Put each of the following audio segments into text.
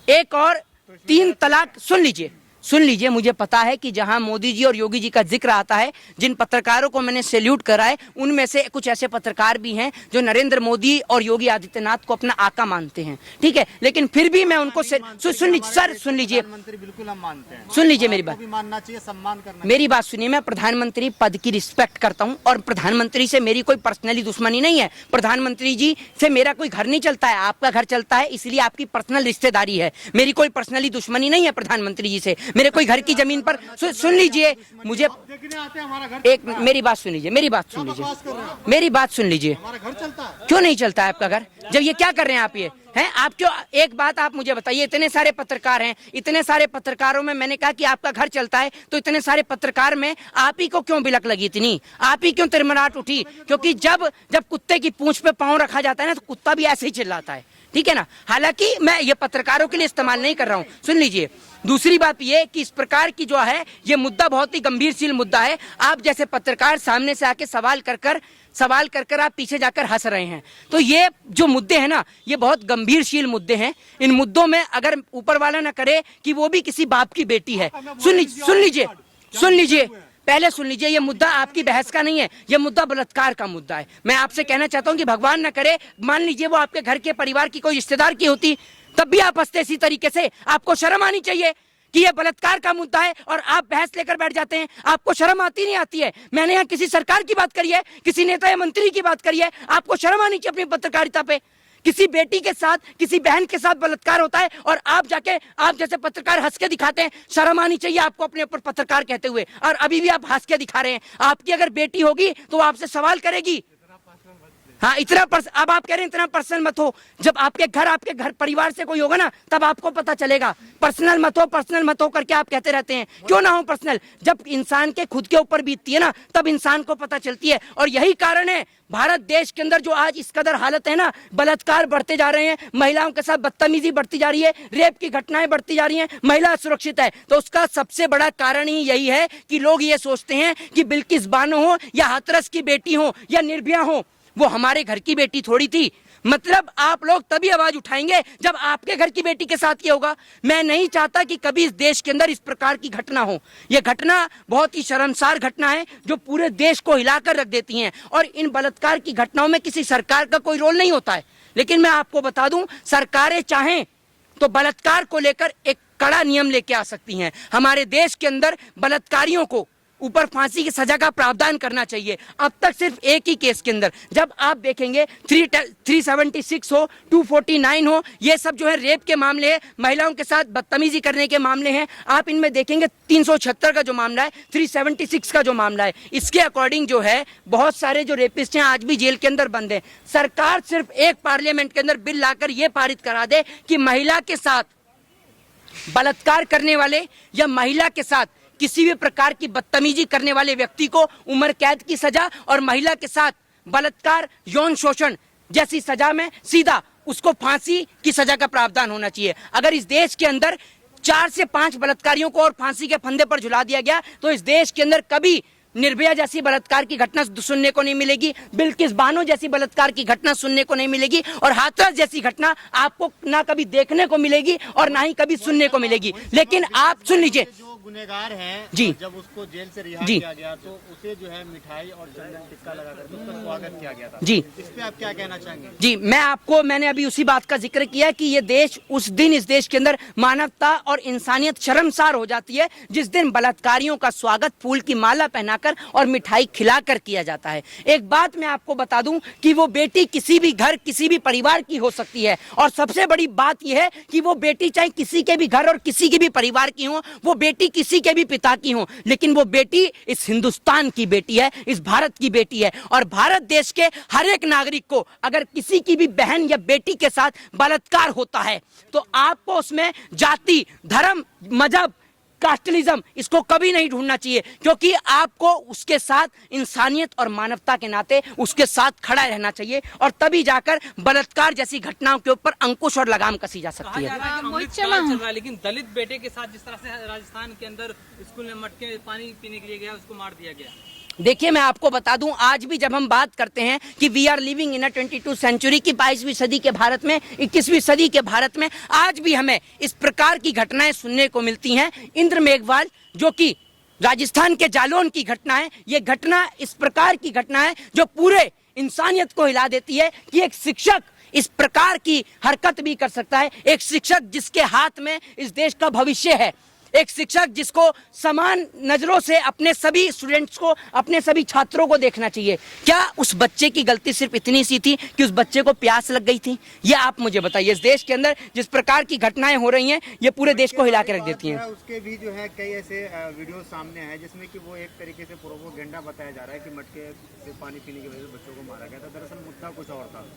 एक और 3 तलाक, सुन लीजिए, मुझे पता है कि जहां मोदी जी और योगी जी का जिक्र आता है, जिन पत्रकारों को मैंने सैल्यूट करा है, उनमें से कुछ ऐसे पत्रकार भी हैं जो नरेंद्र मोदी और योगी आदित्यनाथ को अपना आका मानते हैं, ठीक है, लेकिन फिर भी मैं उनको सुन लीजिए, बिल्कुल हम मानते हैं, सुन लीजिए मेरी बात, मानना चाहिए, सम्मान करना, मेरी बात सुनिए। मैं प्रधानमंत्री पद की रिस्पेक्ट करता हूं और प्रधानमंत्री से मेरी कोई पर्सनली दुश्मनी नहीं है। प्रधानमंत्री जी से मेरा कोई घर नहीं चलता है, आपका घर चलता है, इसलिए आपकी पर्सनल रिश्तेदारी है। मेरी कोई पर्सनली दुश्मनी नहीं है प्रधानमंत्री जी से। मेरे कोई घर की जमीन पर सुन लीजिए, मुझे एक मेरी बात सुन लीजिए, मेरी बात सुन लीजिए, हमारा घर चलता है, क्यों नहीं चलता है आपका घर? जब ये क्या कर रहे हैं आप, ये हैं आप क्यों? एक बात आप मुझे बताइए, इतने सारे पत्रकार हैं, इतने सारे पत्रकारों में मैंने कहा कि आपका घर चलता है, तो इतने सारे पत्रकार में आप ही को क्यों बिलक लगी इतनी? आप ही क्यों तिरमराट उठी? क्योंकि जब कुत्ते की पूंछ पे पांव रखा जाता है ना, तो कुत्ता भी ऐसे ही चिल्लाता है, ठीक है ना। हालांकि मैं ये पत्रकारों के लिए इस्तेमाल नहीं कर रहा हूं, सुन लीजिए। दूसरी बात ये कि इस प्रकार की जो है ये मुद्दा बहुत ही गंभीरशील मुद्दा है। आप जैसे पत्रकार सामने से आके सवाल कर आप पीछे जाकर हंस रहे हैं, तो ये जो मुद्दे हैं ना, ये बहुत गंभीरशील मुद्दे हैं। इन मुद्दों में अगर ऊपर वाला ना करे कि वो भी किसी बाप की बेटी है, सुन लीजिए, पहले सुन लीजिए, ये मुद्दा आपकी बहस का नहीं है, ये मुद्दा बलात्कार का मुद्दा है। मैं आपसे कहना चाहता हूं कि भगवान ना करे, मान लीजिए वो आपके घर के परिवार की कोई रिश्तेदार की होती, तब भी आप हंसते इसी तरीके से। आपको शर्म आनी चाहिए कि ये बलात्कार का मुद्दा है और आप बहस लेकर बैठ जाते हैं। आपको शर्म आती नहीं आती है? मैंने यहाँ किसी सरकार की बात करी है, किसी नेता या मंत्री की बात करी है। आपको शर्म आनी चाहिए अपनी पत्रकारिता पे। किसी बेटी के साथ, किसी बहन के साथ बलात्कार होता है और आप जैसे पत्रकार हंस के दिखाते हैं। शर्म आनी चाहिए आपको अपने ऊपर पत्रकार कहते हुए, और अभी भी आप हंस के दिखा रहे हैं। आपकी अगर बेटी होगी तो आपसे सवाल करेगी। हाँ, अब आप कह रहे हैं इतना पर्सनल मत हो। जब आपके घर परिवार से कोई होगा ना, तब आपको पता चलेगा। पर्सनल मत हो करके आप कहते रहते हैं। क्यों ना हो पर्सनल? जब इंसान के खुद के ऊपर बीतती है ना, तब इंसान को पता चलती है। और यही कारण है भारत देश के अंदर जो आज इस कदर हालत है ना, बलात्कार बढ़ते जा रहे हैं, महिलाओं के साथ बदतमीजी बढ़ती जा रही है, रेप की घटनाएं बढ़ती जा रही हैं, महिला असुरक्षित है। तो उसका सबसे बड़ा कारण ही यही है कि लोग ये सोचते हैं कि बिल्किस बानो हो या हाथरस की बेटी हो या निर्भया हो, वो हमारे घर की बेटी थोड़ी थी। मतलब आप लोग तभी आवाज उठाएंगे जब आपके घर की बेटी के साथ ये होगा। मैं नहीं चाहता कि कभी इस देश के अंदर इस प्रकार की घटना हो। यह घटना बहुत ही शर्मसार घटना है जो पूरे देश को हिलाकर रख देती हैं। और इन बलात्कार की घटनाओं में किसी सरकार का कोई रोल नहीं होता है। लेकिन मैं आपको बता दूं, सरकारें चाहें तो बलात्कार को लेकर एक कड़ा नियम लेके आ सकती हैं। हमारे देश के अंदर बलात्कारियों को ऊपर फांसी की सजा का प्रावधान करना चाहिए। अब तक सिर्फ एक ही केस के अंदर, जब आप देखेंगे 376 हो, 249 हो, ये सब जो है रेप के मामले हैं, महिलाओं के साथ बदतमीजी करने के मामले हैं। आप इनमें देखेंगे 376 का जो मामला है, 376 का जो मामला है, इसके अकॉर्डिंग जो है बहुत सारे जो रेपिस्ट हैं आज भी जेल के अंदर बंद हैं। सरकार सिर्फ एक पार्लियामेंट के अंदर बिल लाकर यह पारित करा दे कि महिला के साथ बलात्कार करने वाले या महिला के साथ किसी भी प्रकार की बदतमीजी करने वाले व्यक्ति को उम्र कैद की सजा और महिला के साथ बलात्कार, यौन शोषण जैसी सजा में सीधा उसको फांसी की सजा का प्रावधान होना चाहिए। अगर इस देश के अंदर 4 से 5 बलात्कारियों को और फांसी के फंदे पर झुला दिया गया तो इस देश के अंदर कभी निर्भया जैसी बलात्कार की घटना सुनने को नहीं मिलेगी, बिल्किस बानो जैसी बलात्कार की घटना सुनने को नहीं मिलेगी, और हाथरस जैसी घटना आपको ना कभी देखने को मिलेगी और ना ही कभी सुनने को मिलेगी। लेकिन आप सुन लीजिए, गुनहगार है जी, जब उसको जेल से रिहा किया गया तो उसे जो है मिठाई और चंदन टिक्का लगाकर उसका स्वागत किया गया था। जी, इस पे आप क्या कहना चाहेंगे? जी, मैंने अभी उसी बात का जिक्र किया कि ये देश उस दिन, इस देश के अंदर मानवता और इंसानियत शर्मसार हो जाती है जिस दिन बलात्कारियों का स्वागत फूल की माला पहनाकर और मिठाई खिलाकर किया जाता है। एक बात मैं आपको बता दूं कि वो बेटी किसी भी घर, किसी भी परिवार की हो सकती है, और सबसे बड़ी बात यह है कि वो बेटी चाहे किसी के भी घर और किसी के भी परिवार की हो, वो बेटी किसी के भी पिता की हो, लेकिन वो बेटी इस हिंदुस्तान की बेटी है, इस भारत की बेटी है। और भारत देश के हर एक नागरिक को अगर किसी की भी बहन या बेटी के साथ बलात्कार होता है तो आपको उसमें जाति, धर्म, मजहब, कास्टलिज्म इसको कभी नहीं ढूंढना चाहिए, क्योंकि आपको उसके साथ इंसानियत और मानवता के नाते उसके साथ खड़ा रहना चाहिए, और तभी जाकर बलात्कार जैसी घटनाओं के ऊपर अंकुश और लगाम कसी जा सकती है। लेकिन दलित बेटे के साथ जिस तरह से राजस्थान के अंदर स्कूल में मटके पानी पीने के लिए गया, उसको मार दिया गया। देखिए मैं आपको बता दूं, आज भी जब हम बात करते हैं कि we are living in a 22 century की 22वीं सदी के भारत में, 21वीं सदी के भारत में, आज भी हमें इस प्रकार की घटनाएं सुनने को मिलती हैं। इंद्र मेघवाल जो कि राजस्थान के जालौन की घटना है, ये घटना इस प्रकार की घटना है जो पूरे इंसानियत को हिला देती है कि एक शिक्षक इस प्रकार की हरकत भी कर सकता है। एक शिक्षक जिसके हाथ में इस देश का भविष्य है, एक शिक्षक जिसको समान नजरों से अपने सभी स्टूडेंट्स को, अपने सभी छात्रों को देखना चाहिए। क्या उस बच्चे की गलती सिर्फ इतनी सी थी कि उस बच्चे को प्यास लग गई थी? ये आप मुझे बताइए। इस देश के अंदर जिस प्रकार की घटनाएं हो रही हैं, ये पूरे देश को हिला के रख देती हैं। उसके भी जो है कई ऐसे वीडियो सामने हैं जिसमें कि वो एक तरीके से प्रोपोगेंडा बताया जा रहा है कि मटके से पानी पीने की वजह से बच्चों को मारा गया था। दरअसल मुद्दा कुछ और था।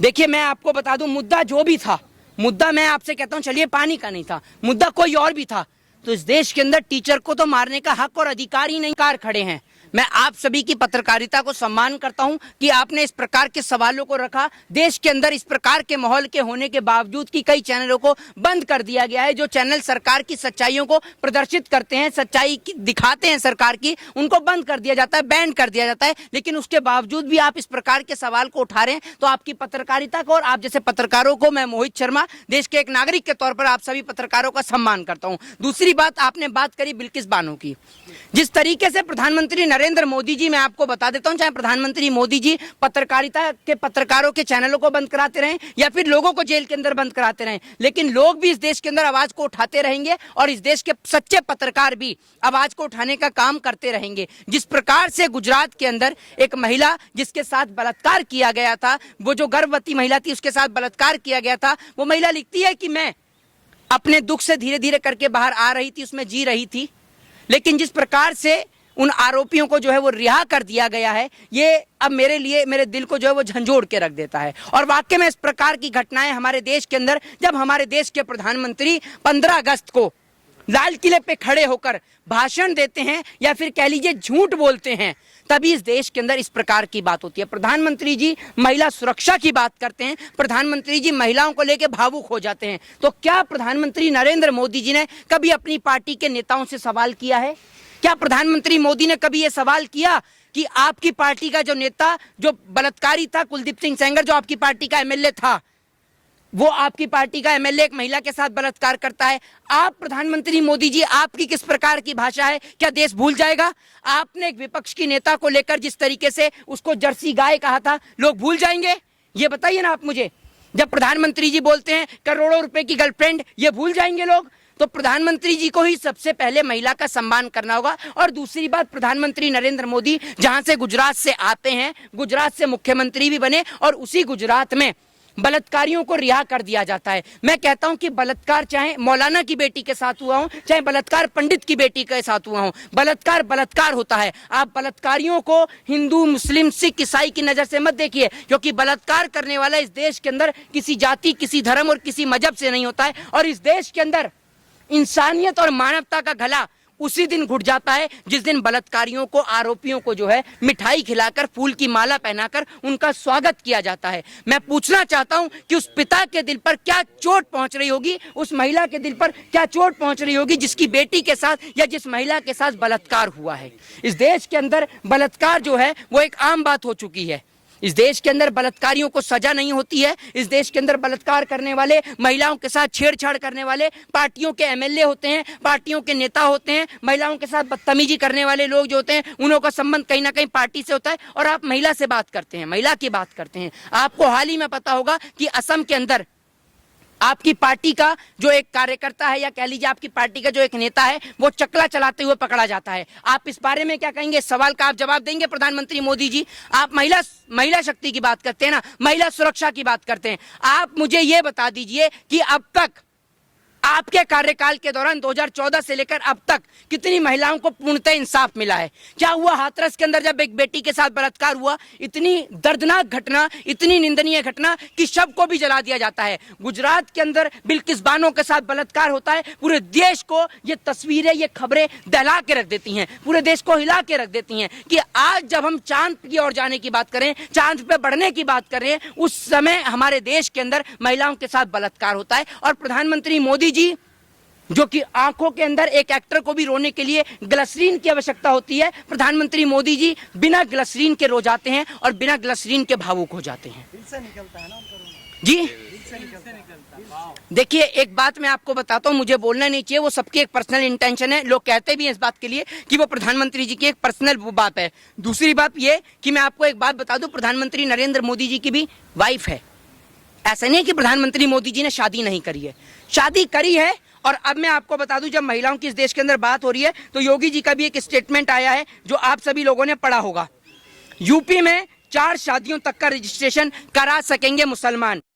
देखिए मैं आपको बता दूं, मुद्दा जो भी था, मुद्दा मैं आपसे कहता हूं चलिए पानी का नहीं था, मुद्दा कोई और भी था, तो इस देश के अंदर टीचर को तो मारने का हक और अधिकार ही नहीं। कार खड़े हैं। मैं आप सभी की पत्रकारिता को सम्मान करता हूं कि आपने इस प्रकार के सवालों को रखा। देश के अंदर इस प्रकार के माहौल के होने के बावजूद कि कई चैनलों को बंद कर दिया गया है, जो चैनल सरकार की सच्चाइयों को प्रदर्शित करते हैं, सच्चाई की दिखाते हैं सरकार की, उनको बंद कर दिया जाता है, बैन कर दिया जाता है। लेकिन उसके बावजूद भी आप इस प्रकार के सवाल को उठा रहे हैं, तो आपकी पत्रकारिता को और आप जैसे पत्रकारों को मैं, मोहित शर्मा, देश के एक नागरिक के तौर पर आप सभी पत्रकारों का सम्मान करता हूं। दूसरी बात, आपने बात करी बिल्किस बानो की। जिस तरीके से प्रधानमंत्री नरेंद्र मोदी जी, मैं आपको बता देता हूं, चाहे प्रधानमंत्री मोदी जी पत्रकारिता के पत्रकारों के चैनलों को बंद कराते रहें या फिर लोगों को जेल के अंदर बंद कराते रहें, लेकिन लोग भी इस देश के अंदर आवाज को उठाते रहेंगे और इस देश के सच्चे पत्रकार भी आवाज को उठाने का काम करते रहेंगे। जिस प्रकार से गुजरात के अंदर एक महिला जिसके साथ बलात्कार किया गया था, वो जो गर्भवती महिला थी उसके साथ बलात्कार किया गया था, वो महिला लिखती है कि मैं अपने दुख से धीरे धीरे करके बाहर आ रही थी, उसमें जी रही थी, लेकिन जिस प्रकार से उन आरोपियों को जो है वो रिहा कर दिया गया है, ये अब मेरे लिए, मेरे दिल को जो है वो झंझोड़ के रख देता है। और वाकई में इस प्रकार की घटनाएं हमारे देश के अंदर, जब हमारे देश के प्रधानमंत्री 15 अगस्त को लाल किले पे खड़े होकर भाषण देते हैं या फिर कह लीजिए झूठ बोलते हैं, तभी इस देश के अंदर इस प्रकार की बात होती है। प्रधानमंत्री जी महिला सुरक्षा की बात करते हैं, प्रधानमंत्री जी महिलाओं को लेकर भावुक हो जाते हैं, तो क्या प्रधानमंत्री नरेंद्र मोदी जी ने कभी अपनी पार्टी के नेताओं से सवाल किया है? क्या प्रधानमंत्री मोदी ने कभी यह सवाल किया कि आपकी पार्टी का जो नेता, जो बलात्कारी था, कुलदीप सिंह सेंगर, जो आपकी पार्टी का एमएलए था, वो आपकी पार्टी का एमएलए एक महिला के साथ बलात्कार करता है? आप प्रधानमंत्री मोदी जी, आपकी किस प्रकार की भाषा है? क्या देश भूल जाएगा? आपने एक विपक्ष की नेता को लेकर जिस तरीके से उसको जर्सी गाय कहा था, लोग भूल जाएंगे? ये बताइए ना आप मुझे। जब प्रधानमंत्री जी बोलते हैं करोड़ों रुपए की गर्लफ्रेंड, ये भूल जाएंगे लोग? तो प्रधानमंत्री जी को ही सबसे पहले महिला का सम्मान करना होगा। और दूसरी बात, प्रधानमंत्री नरेंद्र मोदी जहां से गुजरात से आते हैं, गुजरात से मुख्यमंत्री भी बने और उसी गुजरात में बलात्कारियों को रिहा कर दिया जाता है। मैं कहता हूं कि बलात्कार चाहे मौलाना की बेटी के साथ हुआ हो, चाहे बलात्कार पंडित की बेटी के साथ हुआ हो, बलात्कार बलात्कार होता है। आप बलात्कारियों को हिंदू, मुस्लिम, सिख, ईसाई की नजर से मत देखिए, क्योंकि बलात्कार करने वाला इस देश के अंदर किसी जाति, किसी धर्म और किसी मजहब से नहीं होता है। और इस देश के अंदर इंसानियत और मानवता का गला उसी दिन घुट जाता है जिस दिन बलात्कारियों को, आरोपियों को जो है मिठाई खिलाकर, फूल की माला पहनाकर उनका स्वागत किया जाता है। मैं पूछना चाहता हूं कि उस पिता के दिल पर क्या चोट पहुंच रही होगी, उस महिला के दिल पर क्या चोट पहुंच रही होगी जिसकी बेटी के साथ या जिस महिला के साथ बलात्कार हुआ है। इस देश के अंदर बलात्कार जो है वो एक आम बात हो चुकी है। इस देश के अंदर बलात्कारियों को सजा नहीं होती है। इस देश के अंदर बलात्कार करने वाले, महिलाओं के साथ छेड़छाड़ करने वाले पार्टियों के एमएलए होते हैं, पार्टियों के नेता होते हैं। महिलाओं के साथ बदतमीजी करने वाले लोग जो होते हैं, उन्हों का संबंध कहीं ना कहीं पार्टी से होता है। और आप महिला से बात करते हैं, महिला की बात करते हैं। आपको हाल ही में पता होगा कि असम के अंदर आपकी पार्टी का जो एक कार्यकर्ता है, या कह लीजिए आपकी पार्टी का जो एक नेता है, वो चकला चलाते हुए पकड़ा जाता है। आप इस बारे में क्या कहेंगे? इस सवाल का आप जवाब देंगे प्रधानमंत्री मोदी जी? आप महिला शक्ति की बात करते हैं ना, महिला सुरक्षा की बात करते हैं। आप मुझे ये बता दीजिए कि अब तक आपके कार्यकाल के दौरान 2014 से लेकर अब तक कितनी महिलाओं को पूर्णतः इंसाफ मिला है? क्या हुआ हाथरस के अंदर जब एक बेटी के साथ बलात्कार हुआ? इतनी दर्दनाक घटना, इतनी निंदनीय घटना कि शव को भी जला दिया जाता है। गुजरात के अंदर बिल्किस बानो के साथ बलात्कार होता है। पूरे देश को ये तस्वीरें, ये खबरें दहला के रख देती हैं, पूरे देश को हिला के रख देती हैं कि आज जब हम चांद की ओर जाने की बात करें, चांद पे बढ़ने की बात कर रहे हैं, उस समय हमारे देश के अंदर महिलाओं के साथ बलात्कार होता है। और प्रधानमंत्री मोदी जी जो कि आंखों के अंदर एक एक्टर को भी रोने के लिए ग्लिसरीन की आवश्यकता होती है, प्रधानमंत्री मोदी जी बिना ग्लिसरीन के रो जाते हैं और बिना ग्लिसरीन के भावुक हो जाते हैं। दिल से निकलता है ना उनका रोना, जी दिल से निकलता है। देखिए, एक बात मैं आपको बताता हूँ, मुझे बोलना नहीं चाहिए, वो सबकी एक पर्सनल इंटेंशन है, लोग कहते भी हैं इस बात के लिए कि वो प्रधानमंत्री जी की एक पर्सनल बात है। दूसरी बात ये कि मैं आपको एक बात बता दूं, प्रधानमंत्री नरेंद्र मोदी जी की भी वाइफ है। ऐसा नहीं है कि प्रधानमंत्री मोदी जी ने शादी नहीं करी है, शादी करी है। और अब मैं आपको बता दूं, जब महिलाओं की इस देश के अंदर बात हो रही है तो योगी जी का भी एक स्टेटमेंट आया है जो आप सभी लोगों ने पढ़ा होगा। यूपी में 4 शादियों तक का रजिस्ट्रेशन करा सकेंगे मुसलमान।